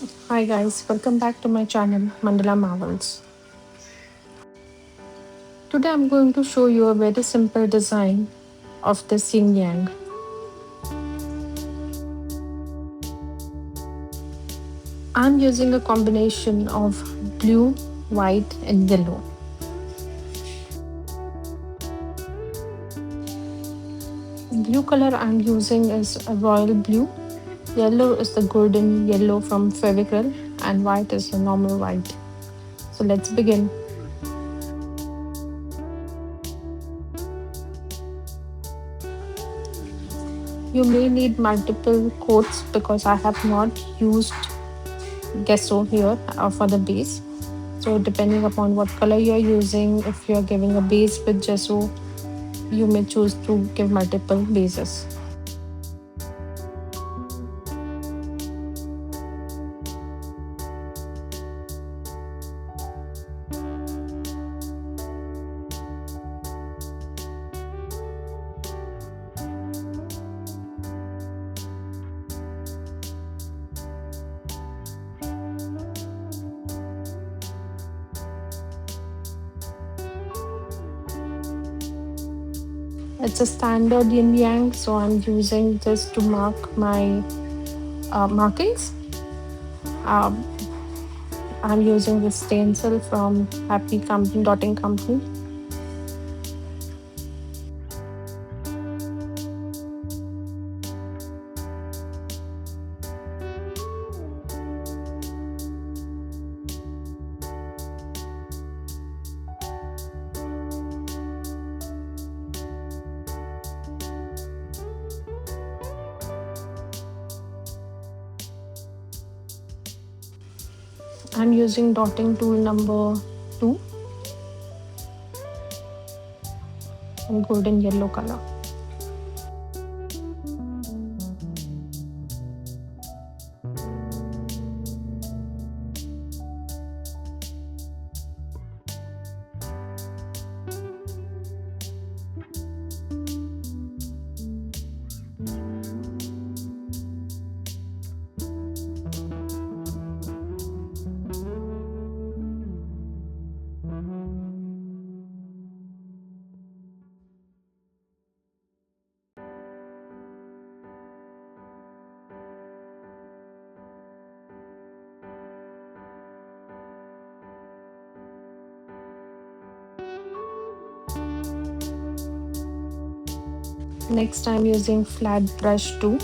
Hi guys, welcome back to my channel Mandala Marvels. Today I'm going to show you a very simple design of this yin yang. I'm using a combination of blue, white and yellow. Blue color I'm using is a royal blue, yellow is the golden yellow from Fevicryl and white is the normal white. So let's begin. You may need multiple coats because I have not used gesso here for the base. So depending upon what color you're using, if you're giving a base with gesso, you may choose to give multiple bases. It's a standard yin yang, so I'm using this to mark my markings. Um, I'm using this stencil from Happy Company Dotting Company. I'm using dotting tool number 2 in golden yellow color. Next, I'm using flat brush 2.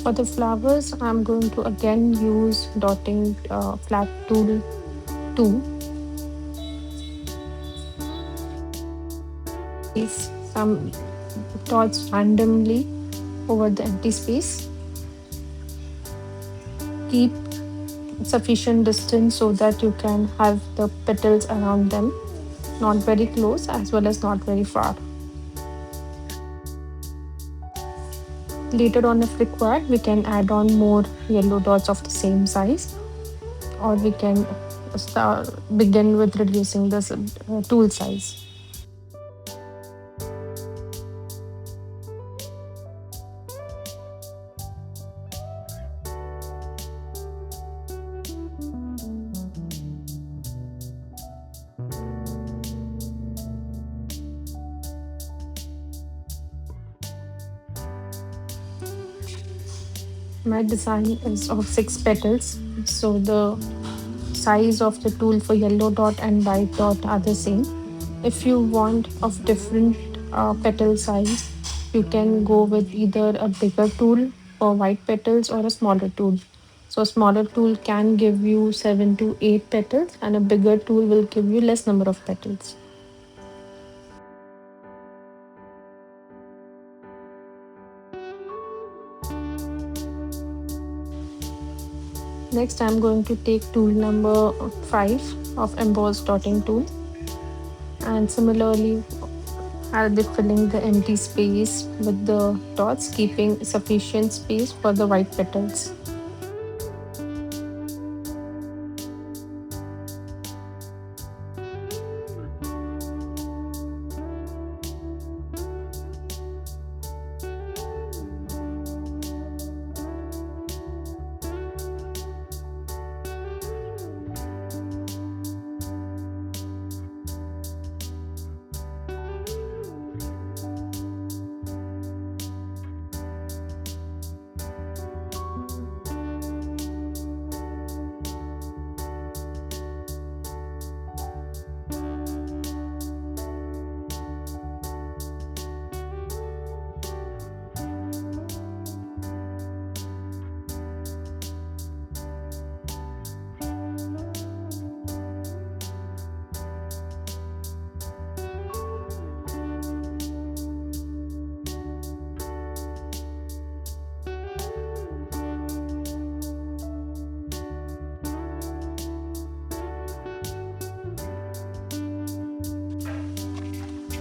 For the flowers, I'm going to again use dotting flat tool 2. Place some dots randomly over the empty space. Keep sufficient distance so that you can have the petals around them, not very close as well as not very far. Later on, if required, we can add on more yellow dots of the same size, or we can begin with reducing this tool size. My design is of 6 petals. So the size of the tool for yellow dot and white dot are the same. If you want of different petal size, you can go with either a bigger tool for white petals or a smaller tool. So a smaller tool can give you 7 to 8 petals, and a bigger tool will give you less number of petals. Next, I'm going to take tool number 5 of emboss dotting tool, and similarly I'll be filling the empty space with the dots, keeping sufficient space for the white petals.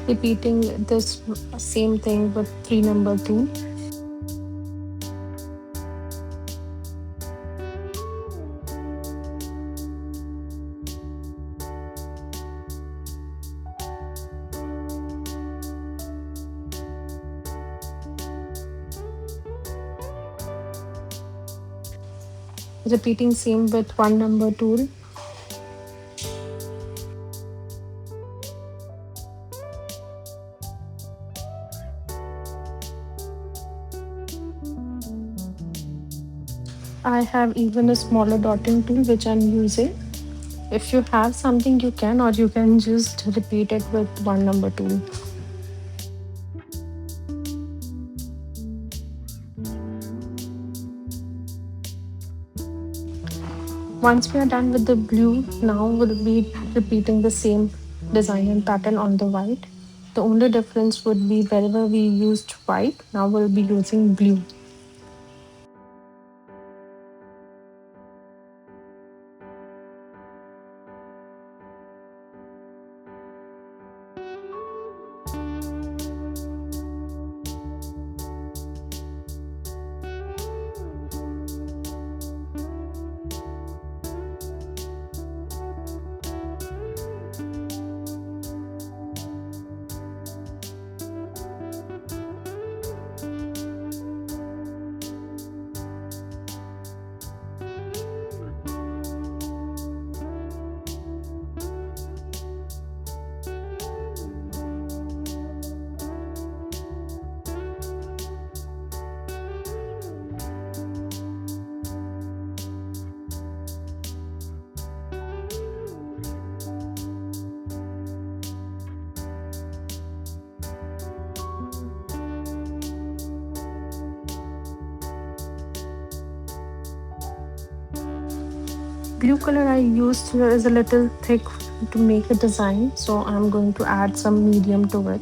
Repeating this same thing with 3 number tool. Repeating same with 1 number tool. I have even a smaller dotting tool which I'm using. If you have something, you can, or you can just repeat it with 1 number tool. Once we are done with the blue, now we'll be repeating the same design and pattern on the white. The only difference would be wherever we used white, now we'll be using blue. Blue color I used here is a little thick to make a design, so I'm going to add some medium to it.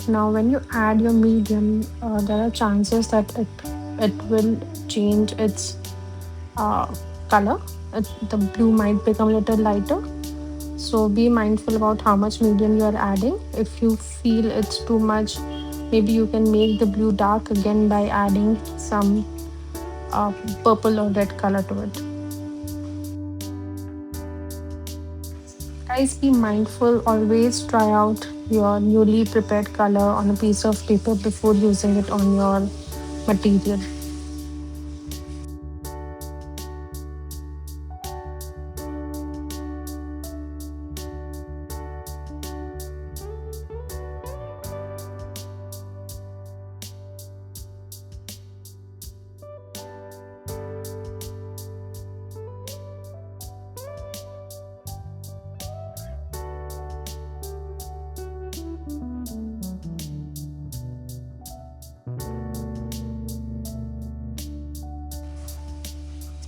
Now, when you add your medium, there are chances that it will change its uh, color. The blue might become a little lighter. So be mindful about how much medium you are adding. If you feel it's too much, maybe you can make the blue dark again by adding some uh, purple or red color to it. Guys, be mindful. Always try out your newly prepared color on a piece of paper before using it on your material.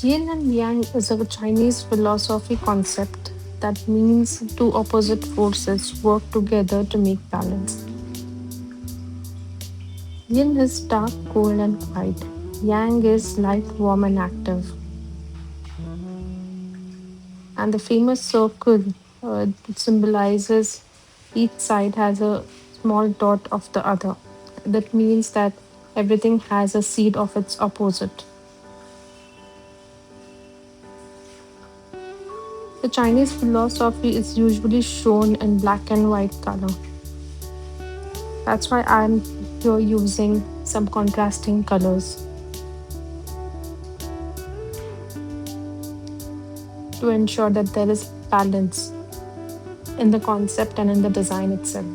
Yin and Yang is a Chinese philosophy concept that means two opposite forces work together to make balance. Yin is dark, cold, and quiet. Yang is light, warm, and active. And the famous circle symbolizes each side has a small dot of the other. That means that everything has a seed of its opposite. The Chinese philosophy is usually shown in black and white color. That's why I'm here using some contrasting colors to ensure that there is balance in the concept and in the design itself.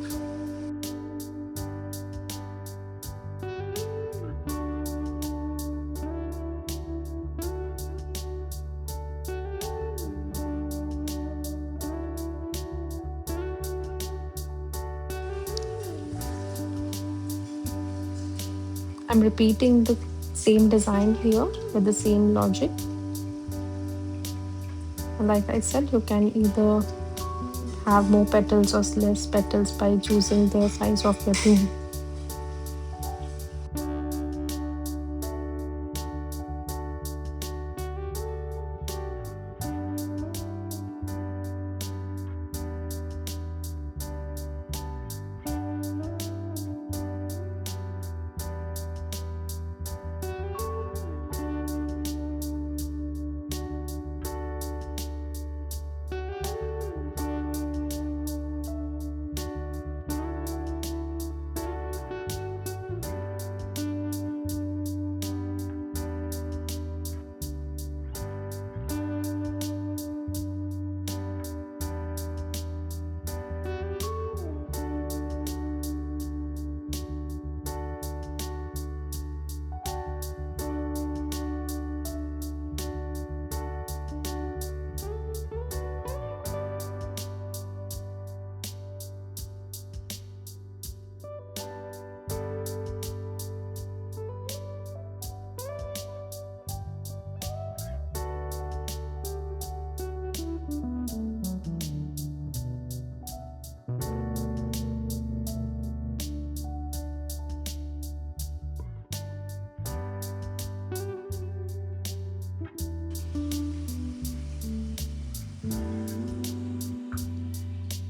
I'm repeating the same design here with the same logic. And like I said, you can either have more petals or less petals by choosing the size of your bloom.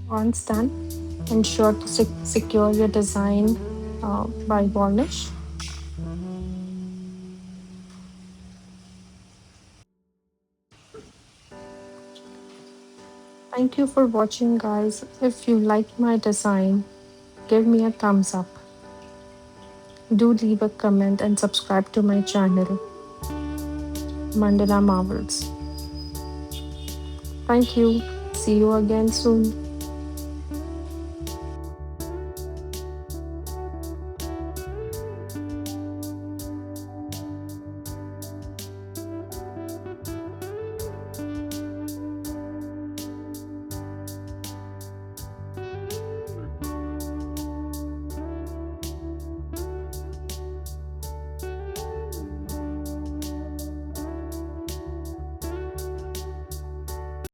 Once done, ensure to secure your design by varnish. Thank you for watching, guys. If you like my design, give me a thumbs up. Do leave a comment and subscribe to my channel, Mandala Marvels. Thank you. See you again soon.